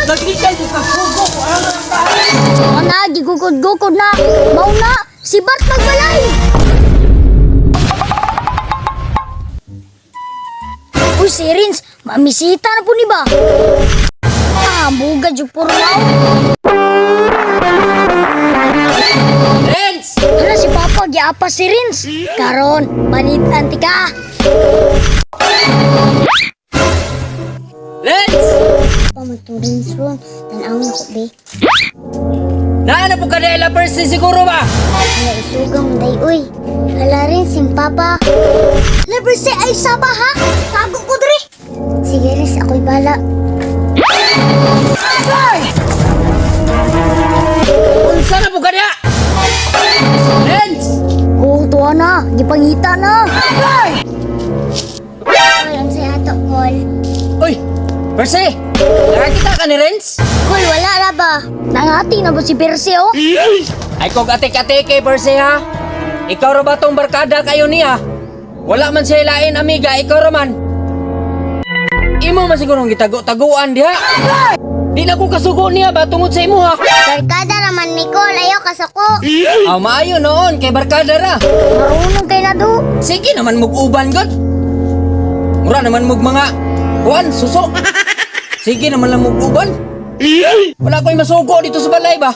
Naglikay ko ka sugo ko ang Ana, gigugod-gugod na. Mauna, si Bart magbalay. Uy, si Rins, mamisita na po ni ba? Bugad yung purmaw. Rins! Ano si Papa, giapa si Rins. Karon, banitan tika. Rins! Pa, magturins ron. Tanaw na ko, be. Naana po ka na person siguro ba? Hala, isugang day, uy. Hala rin, sim Papa. Never say ay saba, ha? Tago ko, dre. Sige, Rins, ako'y bala. Unsa na po ka na? Rins! Oh, tuwa na. Gipangita na. Call, ang say ato, call. Uy! Percy! Nakakita ka ni Rins? Call, wala na ba? Nangati na ba si Percy, oh? Ay kung ate-ate kay Percy ha? Ikaw ra ba tong barkada kayo niya? Wala man siya lain amiga, ikaw ra man. Imo man sigurong gitago-taguan diha. Di na ko kasugo niya ba tungod sa imo ha? Barkada naman, Nicole. Ayaw kasako. Maayo noon kay barkada ra. Marunong kay na do. Sige naman mug-uban god. Mura naman mug mga kuan suso. Sige naman lang mug-uban. Wala ko'y masugo dito sa balay ba?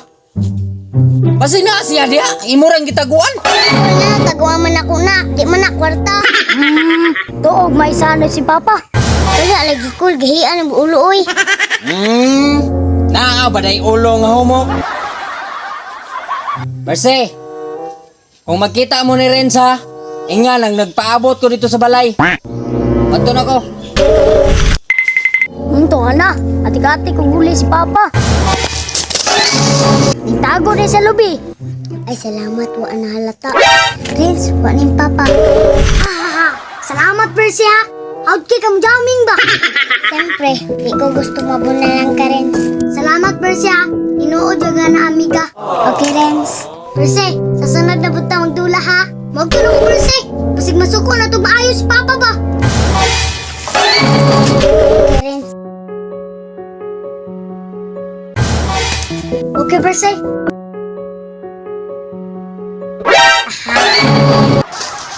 Kasi na siya diha, imo rang gitaguan. Wala, tagawa man ako na. Di man na kwarta. Tuog, may sanay si Papa. Wala, lagi cool. Gahian ang ulo, uy. Naa ba day ulo nga homo? Percy, kung magkita mo ni Renza, inga lang nagpaabot ko dito sa balay. Adto na ko. Tuwa na. Ati-ati kung huli si Papa. Itago rin sa lobby. Ay, salamat. Wa na halata. Rins, wa ni Papa. Salamat, Percy, ha? Out kay kam jamming ba? Siyempre, di ko gusto mabunalan ka, Rins. Salamat, Percy, ha? Inuod yaga na amiga. Okay, Rins. Percy, sa sunod na buta magdula, ha? Magtulong ko, Percy. Pasig masuko na ito maayos si Papa ba? Okay, Rins. Okay, Percy.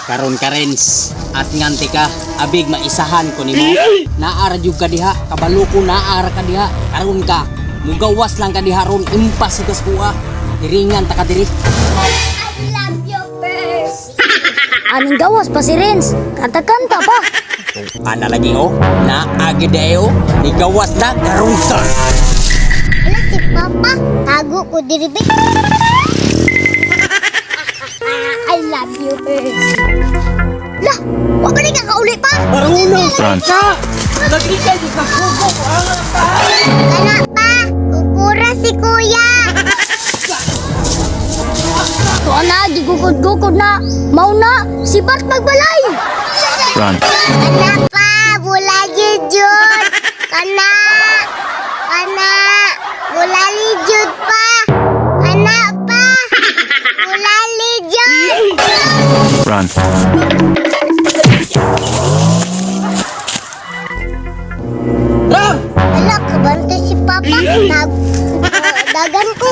Karon ka Renz, at nganti ka, abig maisahan ko nimo. Naara jud ka diha, kabalo ko naara ka diha. Karon ka, mugawas lang ka diha ron, impas ikas kuha. Iringan ta ka diri. I love you, Percy. Anong gawas pa si Renz? Kanta-kanta pa. Ana lagi oh, naagi dayo, nigawas na karon ka. Ano si Papa? Tago ko diri be. I love you, Percy. Lah, wag ka na kakauli pa. Marunong ka. Naglikay ka sugo ko ang Kana pa, kukura si Kuya. Tuwa na, gigugod-gugod na. Mauna, si Bart magbalay. Run. Kana pa, bulagi jud. Kana, bulali jud pa. Kana pa, bulali jud. Run. Ram! Wala, kabante si Papa. Dagan ko.